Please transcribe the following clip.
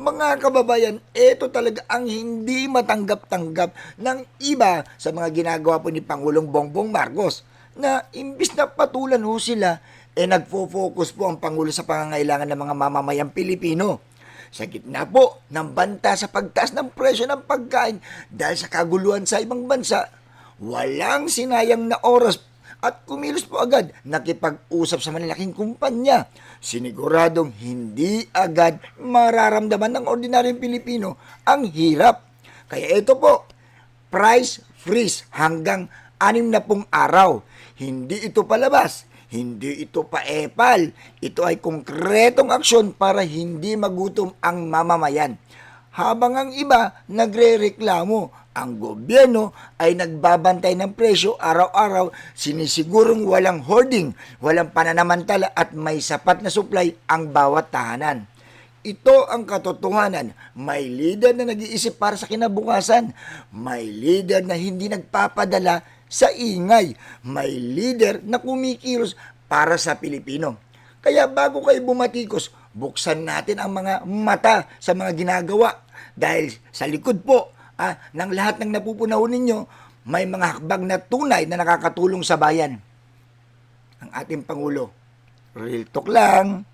Mga kababayan, ito talaga ang hindi matanggap-tanggap ng iba sa mga ginagawa po ni Pangulong Bongbong Marcos na imbis na patulan ho sila, nagfo-focus po ang Pangulo sa pangangailangan ng mga mamamayang Pilipino. Sa gitna po ng banta sa pagtaas ng presyo ng pagkain dahil sa kaguluhan sa ibang bansa, walang sinayang na oras at kumilos po agad nakipag-usap sa malalaking kumpanya. Siniguradong hindi agad mararamdaman ng ordinaryong Pilipino ang hirap. Kaya ito po, price freeze hanggang 60 araw. Hindi ito palabas, hindi ito paepal. Ito ay konkretong aksyon para hindi magutom ang mamamayan. Habang ang iba nagrereklamo, ang gobyerno ay nagbabantay ng presyo araw-araw, sinisigurong walang hoarding, walang pananamantala at may sapat na supply ang bawat tahanan. Ito ang katotohanan. May leader na nag-iisip para sa kinabukasan. May leader na hindi nagpapadala sa ingay. May leader na kumikilos para sa Pilipino. Kaya bago kayo bumatikos, buksan natin ang mga mata sa mga ginagawa. Dahil sa likod po ng lahat ng napupunaw ninyo, may mga hakbang na tunay na nakakatulong sa bayan. Ang ating Pangulo. Real talk lang.